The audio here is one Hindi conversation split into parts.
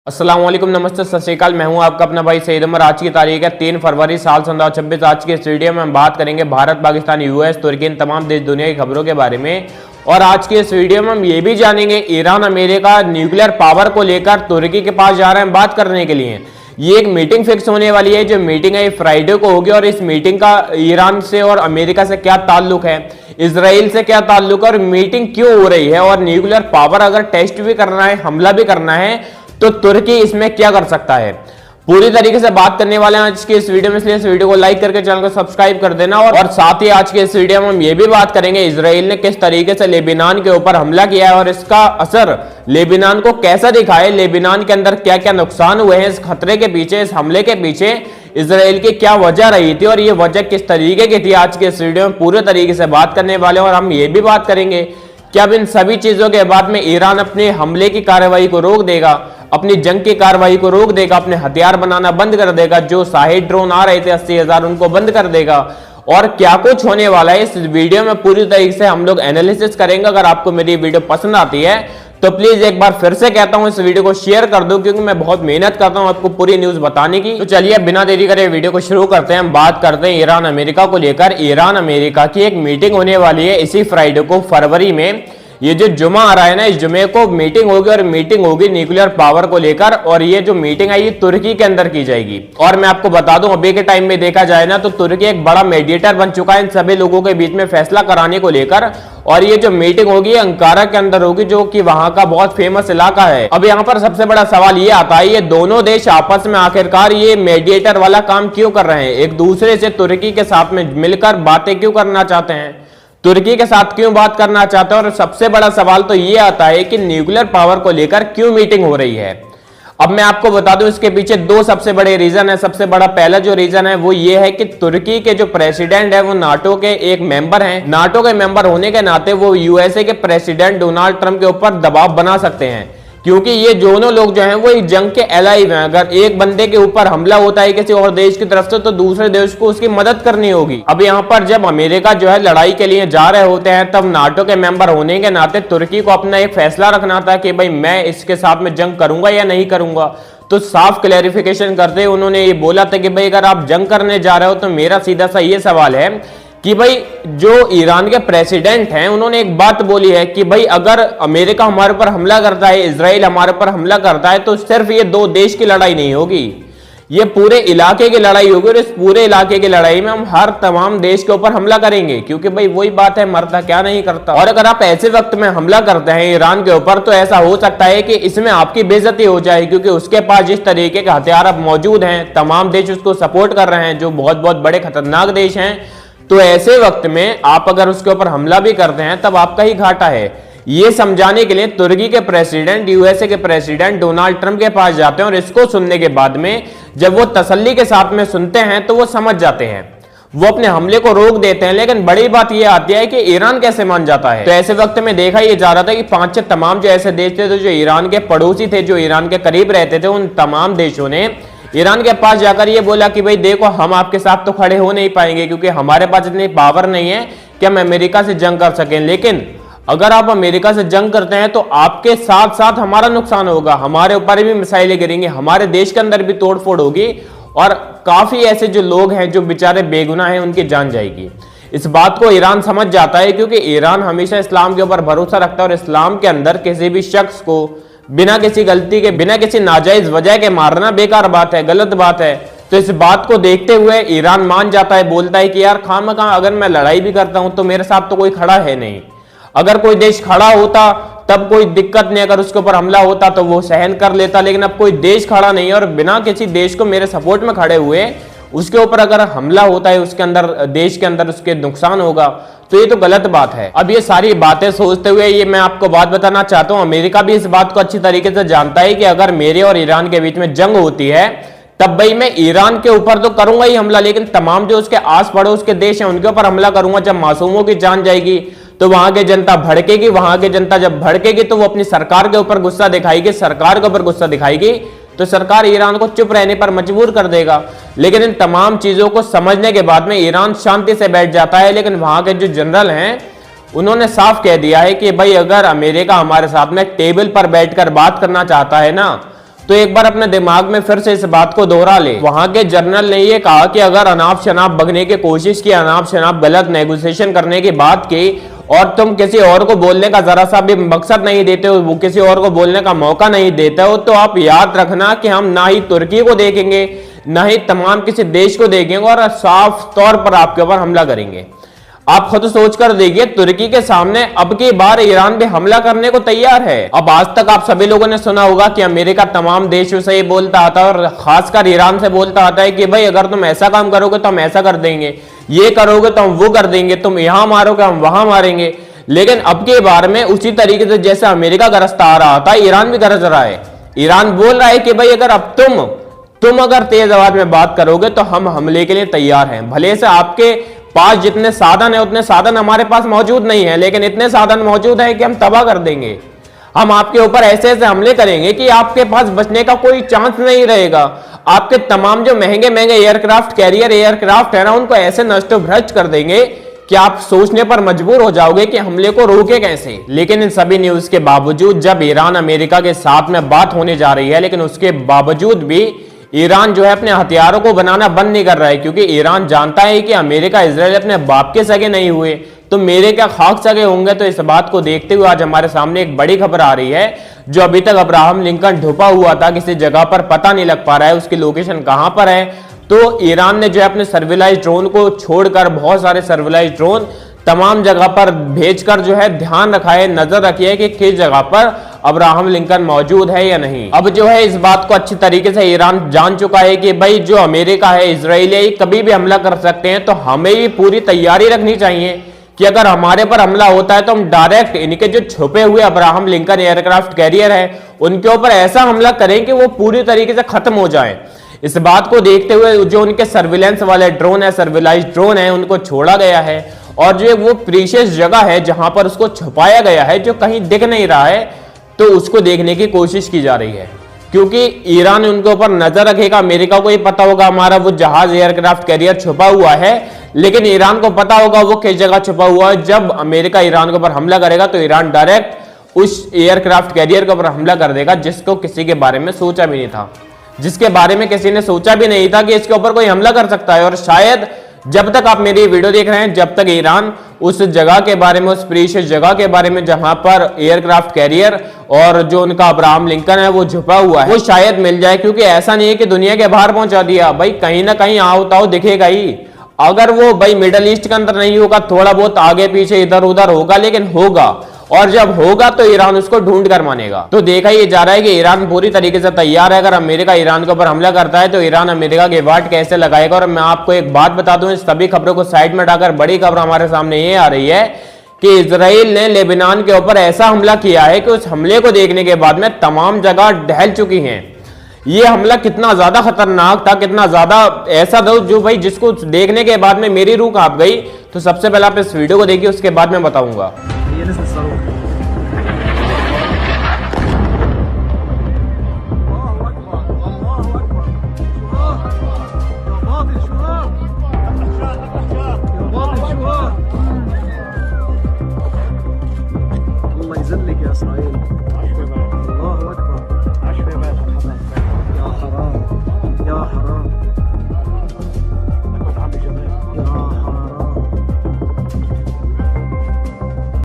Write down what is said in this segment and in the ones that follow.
अस्सलाम वालेकुम, नमस्ते, सत श्री अकाल। मैं हूं आपका अपना भाई सईद उमर। आज की तारीख है 3 फरवरी साल 2026। आज के इस वीडियो में हम बात करेंगे भारत, पाकिस्तान, यूएस, तुर्की, इन तमाम देश दुनिया की खबरों के बारे में। और आज के इस वीडियो में हम ये भी जानेंगे ईरान अमेरिका न्यूक्लियर पावर को लेकर तुर्की के पास जा रहे हैं बात करने के लिए। ये एक मीटिंग फिक्स होने वाली है। जो मीटिंग है ये फ्राइडे को होगी और इस मीटिंग का ईरान से और अमेरिका से क्या ताल्लुक है, इजराइल से क्या ताल्लुक है और मीटिंग क्यों हो रही है, और न्यूक्लियर पावर अगर टेस्ट भी करना है, हमला भी करना है, तो तुर्की इसमें क्या कर सकता है, पूरी तरीके से बात करने वाले हैं आज के इस वीडियो में। इसलिए इस वीडियो को लाइक करके चैनल को सब्सक्राइब कर देना। और साथ ही आज के इस वीडियो में हम ये भी बात करेंगे इजराइल ने किस तरीके से लेबनान के ऊपर हमला किया है और इसका असर लेबनान को कैसा दिखा है, लेबनान के अंदर क्या क्या नुकसान हुए हैं, इस खतरे के पीछे, इस हमले के पीछे इजराइल की क्या वजह रही थी और ये वजह किस तरीके की थी। आज के इस वीडियो में पूरे तरीके से बात करने वाले हैं। और हम ये भी बात करेंगे कि अब इन सभी चीजों के बाद में ईरान अपने हमले की कार्रवाई को रोक देगा, अपनी जंग की कार्रवाई को रोक देगा, अपने हथियार बनाना बंद कर देगा, जो शाहिद ड्रोन आ रहे थे 80,000 उनको बंद कर देगा, और क्या कुछ होने वाला है इस वीडियो में पूरी तरीके से हम लोग एनालिसिस करेंगे। अगर आपको मेरी वीडियो पसंद आती है तो प्लीज एक बार फिर से कहता हूं इस वीडियो को शेयर कर दो, क्योंकि मैं बहुत मेहनत करता हूं आपको पूरी न्यूज बताने की। तो चलिए बिना देरी करे वीडियो को शुरू करते हैं। हम बात करते हैं ईरान अमेरिका को लेकर। ईरान अमेरिका की एक मीटिंग होने वाली है इसी फ्राइडे को, फरवरी में। ये जो जुमा आ रहा है ना, इस जुमे को मीटिंग होगी और मीटिंग होगी न्यूक्लियर पावर को लेकर। और ये जो मीटिंग है ये तुर्की के अंदर की जाएगी। और मैं आपको बता दूं अभी के टाइम में देखा जाए ना तो तुर्की एक बड़ा मीडिएटर बन चुका है इन सभी लोगों के बीच में फैसला कराने को लेकर। और ये जो मीटिंग होगी अंकारा के अंदर होगी, जो कि वहां का बहुत फेमस इलाका है। अब यहाँ पर सबसे बड़ा सवाल ये आता है, ये दोनों देश आपस में आखिरकार ये मीडिएटर वाला काम क्यों कर रहे हैं, एक दूसरे से तुर्की के साथ में मिलकर बातें क्यों करना चाहते हैं, तुर्की के साथ क्यों बात करना चाहते हैं। और सबसे बड़ा सवाल तो ये आता है कि न्यूक्लियर पावर को लेकर क्यों मीटिंग हो रही है। अब मैं आपको बता दूं इसके पीछे दो सबसे बड़े रीजन है। सबसे बड़ा पहला जो रीजन है वो ये है कि तुर्की के जो प्रेसिडेंट है वो नाटो के एक मेंबर हैं। नाटो के मेंबर होने के नाते वो यूएसए के प्रेसिडेंट डोनाल्ड ट्रंप के ऊपर दबाव बना सकते हैं, क्योंकि ये दोनों लोग जो हैं वो एक जंग के एलाई हैं। अगर एक बंदे के ऊपर हमला होता है किसी और देश की तरफ से तो दूसरे देश को उसकी मदद करनी होगी। अब यहाँ पर जब अमेरिका जो है लड़ाई के लिए जा रहे होते हैं, तब नाटो के मेंबर होने के नाते तुर्की को अपना एक फैसला रखना था कि भाई मैं इसके साथ में जंग करूंगा या नहीं करूंगा। तो साफ क्लैरिफिकेशन करते उन्होंने ये बोला था कि भाई अगर आप जंग करने जा रहे हो तो मेरा सीधा सा ये सवाल है कि भाई जो ईरान के प्रेसिडेंट हैं उन्होंने एक बात बोली है कि भाई अगर अमेरिका हमारे ऊपर हमला करता है, इजराइल हमारे ऊपर हमला करता है, तो सिर्फ ये दो देश की लड़ाई नहीं होगी, ये पूरे इलाके की लड़ाई होगी। और इस पूरे इलाके की लड़ाई में हम हर तमाम देश के ऊपर हमला करेंगे, क्योंकि भाई वही बात है, मरता क्या नहीं करता। और अगर आप ऐसे वक्त में हमला करते हैं ईरान के ऊपर तो ऐसा हो सकता है कि इसमें आपकी बेइज्जती हो जाए, क्योंकि उसके पास जिस तरीके के हथियार अब मौजूद हैं, तमाम देश उसको सपोर्ट कर रहे हैं, जो बहुत बहुत बड़े खतरनाक देश हैं। तो ऐसे वक्त में आप अगर उसके ऊपर हमला भी करते हैं तब आपका ही घाटा है। ये समझाने के लिए तुर्की के प्रेसिडेंट, यूएसए के प्रेसिडेंट डोनाल्ड ट्रंप के पास जाते हैं और इसको सुनने के बाद में जब वो तसल्ली के साथ में सुनते हैं तो वो समझ जाते हैं, वो अपने हमले को रोक देते हैं। लेकिन बड़ी बात ये आती है कि ईरान कैसे मान जाता है। तो ऐसे वक्त में देखा ये जा रहा था कि 5-6 तमाम जो ऐसे देश थे जो ईरान के पड़ोसी थे, जो ईरान के करीब रहते थे, उन तमाम देशों ने ईरान के पास जाकर ये बोला कि भाई देखो हम आपके साथ तो खड़े हो नहीं पाएंगे, क्योंकि हमारे पास इतनी पावर नहीं है कि हम अमेरिका से जंग कर सकें। लेकिन अगर आप अमेरिका से जंग करते हैं तो आपके साथ साथ हमारा नुकसान होगा, हमारे ऊपर भी मिसाइलें गिरेंगी, हमारे देश के अंदर भी तोड़फोड़ होगी, और काफी ऐसे जो लोग हैं जो बेचारे बेगुनाह हैं उनकी जान जाएगी। इस बात को ईरान समझ जाता है, क्योंकि ईरान हमेशा इस्लाम के ऊपर भरोसा रखता है और इस्लाम के अंदर किसी भी शख्स को बिना किसी गलती के, बिना किसी नाजायज वजह के मारना बेकार बात है, गलत बात है। तो इस बात को देखते हुए ईरान मान जाता है, बोलता है कि यार खामखा अगर मैं लड़ाई भी करता हूं तो मेरे साथ तो कोई खड़ा है नहीं। अगर कोई देश खड़ा होता तब कोई दिक्कत नहीं, अगर उसके ऊपर हमला होता तो वो सहन कर लेता, लेकिन अब कोई देश खड़ा नहीं है और बिना किसी देश को मेरे सपोर्ट में खड़े हुए उसके ऊपर अगर हमला होता है, उसके अंदर, देश के अंदर उसके नुकसान होगा, तो ये तो गलत बात है। अब ये सारी बातें सोचते हुए ये मैं आपको बात बताना चाहता हूं, अमेरिका भी इस बात को अच्छी तरीके से जानता है कि अगर मेरे और ईरान के बीच में जंग होती है तब भाई मैं ईरान के ऊपर तो करूंगा ही हमला, लेकिन तमाम जो उसके आस पड़ोस के देश हैं उनके ऊपर हमला करूंगा। जब मासूमों की जान जाएगी तो वहां की जनता भड़केगी, वहां की जनता जब भड़केगी तो वो अपनी सरकार के ऊपर गुस्सा दिखाएगी, सरकार के ऊपर गुस्सा दिखाएगी तो सरकार ईरान को चुप रहने पर मजबूर कर देगा। लेकिन इन तमाम चीजों को समझने के बाद में ईरान शांति से बैठ जाता है। लेकिन वहां के जो जनरल हैं उन्होंने साफ कह दिया है कि भाई अगर अमेरिका हमारे साथ में टेबल पर बैठकर बात करना चाहता है ना, तो एक बार अपने दिमाग में फिर से इस बात को दोहरा ले। वहां के जनरल ने ये कहा कि अगर अनाप शनाप भगने की कोशिश की, अनाप शनाप गलत नेगोशिएशन करने की बात की और तुम किसी और को बोलने का जरा सा भी मकसद नहीं देते हो, वो किसी और को बोलने का मौका नहीं देते हो, तो आप याद रखना कि हम ना ही तुर्की को देखेंगे, ना ही तमाम किसी देश को देखेंगे और साफ तौर पर आपके ऊपर हमला करेंगे। आप खुद सोच कर देखिए, तुर्की के सामने अब की बार ईरान भी हमला करने को तैयार है। अब आज तक आप सभी लोगों ने सुना होगा कि अमेरिका तमाम देशों से ये बोलता आता है और खासकर ईरान से बोलता आता है कि भाई अगर तुम ऐसा काम करोगे तो हम ऐसा कर देंगे, ये करोगे तो हम वो कर देंगे, तुम यहां मारोगे हम वहां मारेंगे। लेकिन अब के बार में उसी तरीके से जैसे अमेरिका गरजता आ रहा था, ईरान भी गरज रहा है। ईरान बोल रहा है कि भाई अगर अब तुम अगर तेज आवाज में बात करोगे तो हम हमले के लिए तैयार हैं। भले से आपके पास जितने साधन है उतने साधन हमारे पास मौजूद नहीं है, लेकिन इतने साधन मौजूद है कि हम तबाह कर देंगे। हम आपके ऊपर ऐसे ऐसे हमले करेंगे कि आपके पास बचने का कोई चांस नहीं रहेगा। आपके तमाम जो महंगे महंगे एयरक्राफ्ट कैरियर एयरक्राफ्ट है ना, उनको ऐसे नष्ट भ्रष्ट कर देंगे कि आप सोचने पर मजबूर हो जाओगे कि हमले को रोके कैसे। लेकिन इन सभी न्यूज के बावजूद जब ईरान अमेरिका के साथ में बात होने जा रही है, लेकिन उसके बावजूद भी ईरान जो है अपने हथियारों को बनाना बंद नहीं कर रहा है, क्योंकि ईरान जानता है कि अमेरिका इजराइल अपने बाप के सगे नहीं हुए तो मेरे क्या खाक सगे होंगे। तो इस बात को देखते हुए आज हमारे सामने एक बड़ी खबर आ रही है, जो अभी तक अब्राहम लिंकन ढुपा हुआ था किसी जगह पर, पता नहीं लग पा रहा है उसकी लोकेशन कहां पर है। तो ईरान ने जो है अपने सर्विलाइज ड्रोन को छोड़कर बहुत सारे सर्विलाइज ड्रोन तमाम जगह पर भेजकर जो है ध्यान रखा है, नजर रखी है कि किस जगह पर अब्राहम लिंकन मौजूद है या नहीं। अब जो है इस बात को अच्छी तरीके से ईरान जान चुका है कि भाई जो अमेरिका है, इजराइल है, कभी भी हमला कर सकते हैं। तो हमें भी पूरी तैयारी रखनी चाहिए कि अगर हमारे पर हमला होता है तो हम डायरेक्ट इनके जो छुपे हुए अब्राहम लिंकन एयरक्राफ्ट कैरियर है उनके ऊपर ऐसा हमला करें कि वो पूरी तरीके से खत्म हो जाए। इस बात को देखते हुए जो उनके सर्विलेंस वाले ड्रोन है, सर्विलाइज ड्रोन है, उनको छोड़ा गया है और जो वो प्रीशियस जगह है जहां पर उसको छुपाया गया है, जो कहीं दिख नहीं रहा है, तो उसको देखने की कोशिश की जा रही है। क्योंकि ईरान उनके ऊपर नजर रखेगा, अमेरिका को ये पता होगा हमारा वो जहाज एयरक्राफ्ट कैरियर छुपा हुआ है, लेकिन ईरान को पता होगा वो किस जगह छुपा हुआ है। जब अमेरिका ईरान के ऊपर हमला करेगा तो ईरान डायरेक्ट उस एयरक्राफ्ट कैरियर के ऊपर हमला कर देगा, जिसको किसी के बारे में सोचा भी नहीं था, जिसके बारे में किसी ने सोचा भी नहीं था कि इसके ऊपर कोई हमला कर सकता है। और शायद जब तक आप मेरी वीडियो देख रहे हैं, जब तक ईरान उस जगह के बारे में, उस प्रीशियस जगह के बारे में जहां पर एयरक्राफ्ट कैरियर और जो उनका अब्राहम लिंकन है वो छुपा हुआ है, वो शायद मिल जाए। क्योंकि ऐसा नहीं है कि दुनिया के बाहर पहुंचा दिया, भाई कहीं ना कहीं आओ दिखेगा ही। अगर वो भाई मिडल ईस्ट के अंदर नहीं होगा, थोड़ा बहुत आगे पीछे इधर उधर होगा, लेकिन होगा। और जब होगा तो ईरान उसको ढूंढ कर मानेगा। तो देखा ये जा रहा है कि ईरान पूरी तरीके से तैयार है। अगर अमेरिका ईरान के ऊपर हमला करता है तो ईरान अमेरिका के वाट कैसे लगाएगा। और मैं आपको एक बात बता दूं, इस सभी खबरों को साइड में हटाकर बड़ी खबर हमारे सामने ये आ रही है कि इजराइल ने लेबनान के ऊपर ऐसा हमला किया है कि उस हमले को देखने के बाद में तमाम जगह ढह चुकी हैं। ये हमला कितना ज्यादा खतरनाक था, कितना ज्यादा ऐसा था जो भाई जिसको देखने के बाद में मेरी रूह कांप गई। तो सबसे पहले आप इस वीडियो को देखिए, उसके बाद मैं बताऊंगा।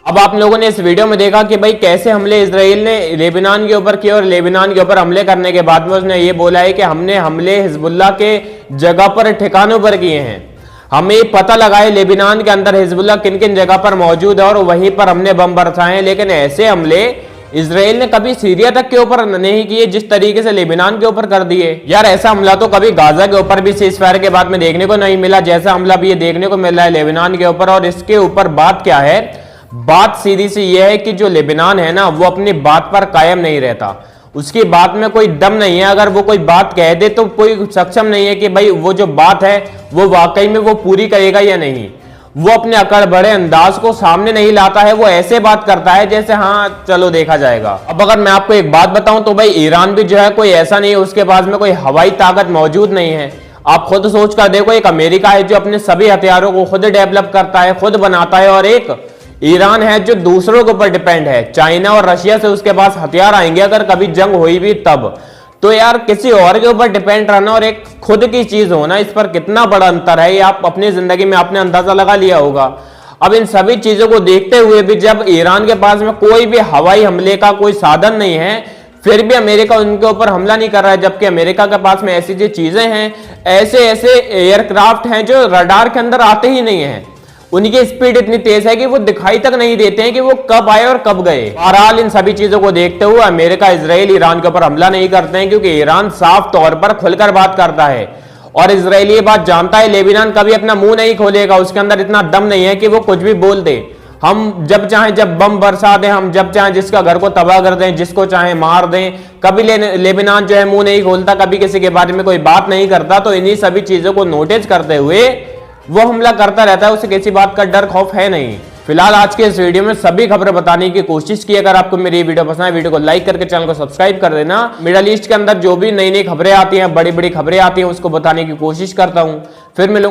अब आप लोगों ने इस वीडियो में देखा कि भाई कैसे हमले इजराइल ने लेबनान के ऊपर किए और लेबनान के ऊपर हमले करने के बाद में उसने ये बोला है कि हमने हमले हिजबुल्लाह के जगह पर ठिकानों पर किए हैं। हमें पता लगा है लेबनान के अंदर हिजबुल्लाह किन किन जगह पर मौजूद है और वहीं पर हमने बम बरसाए हैं। लेकिन ऐसे हमले इजराइल ने कभी सीरिया तक के ऊपर नहीं किए जिस तरीके से लेबनान के ऊपर कर दिए। यार ऐसा हमला तो कभी गाजा के ऊपर भी सीजफायर के बाद में देखने को नहीं मिला, जैसा हमला भी ये देखने को मिल रहा है लेबनान के ऊपर। और इसके ऊपर बात क्या है, बात सीधी सी यह है कि जो लेबनान है ना, वो अपनी बात पर कायम नहीं रहता, उसकी बात में कोई दम नहीं है। अगर वो कोई बात कह दे तो कोई सक्षम नहीं है कि भाई वो जो बात है वो वाकई में वो पूरी करेगा या नहीं। वो अपने अकड़ बड़े अंदाज को सामने नहीं लाता है, वो ऐसे बात करता है जैसे हाँ चलो देखा जाएगा। अब अगर मैं आपको एक बात बताऊं तो भाई ईरान भी जो है कोई ऐसा नहीं है उसके पास में कोई हवाई ताकत मौजूद नहीं है। आप खुद सोच कर देखो, एक अमेरिका है जो अपने सभी हथियारों को खुद डेवलप करता है, खुद बनाता है, और एक ईरान है जो दूसरों के ऊपर डिपेंड है। चाइना और रशिया से उसके पास हथियार आएंगे अगर कभी जंग हुई भी तब। तो यार किसी और के ऊपर डिपेंड रहना और एक खुद की चीज होना, इस पर कितना बड़ा अंतर है, ये आप अपनी जिंदगी में आपने अंदाजा लगा लिया होगा। अब इन सभी चीजों को देखते हुए भी जब ईरान के पास में कोई भी हवाई हमले का कोई साधन नहीं है, फिर भी अमेरिका उनके ऊपर हमला नहीं कर रहा है, जबकि अमेरिका के पास में ऐसी जो चीजें हैं, ऐसे ऐसे एयरक्राफ्ट हैं जो रडार के अंदर आते ही नहीं है, उनकी स्पीड इतनी तेज है कि वो दिखाई तक नहीं देते हैं कि वो कब आए और कब गए। बहरहाल इन सभी चीजों को देखते हुए अमेरिका, इजराइल ईरान के ऊपर हमला नहीं करते हैं, क्योंकि ईरान साफ तौर पर खुलकर बात करता है और इजराइल ये बात जानता है, लेबनान कभी अपना मुंह नहीं खोलेगा, उसके अंदर इतना दम नहीं है कि वो कुछ भी बोल दे। हम जब चाहें जब बम बरसा दें, हम जब चाहें जिसका घर को तबाह कर दें, जिसको चाहें मार दें, कभी लेबनान जो है मुंह नहीं खोलता, कभी किसी के बारे में कोई बात नहीं करता। तो इन्हीं सभी चीजों को नोटिस करते हुए वो हमला करता रहता है, उसे किसी बात का डर खौफ है नहीं। फिलहाल आज के इस वीडियो में सभी खबरें बताने की कोशिश की। अगर आपको मेरी वीडियो पसंद है, वीडियो को लाइक करके चैनल को सब्सक्राइब कर देना। मिडल ईस्ट के अंदर जो भी नई नई खबरें आती हैं, बड़ी बड़ी खबरें आती हैं, उसको बताने की कोशिश करता हूं। फिर मिलूंगा।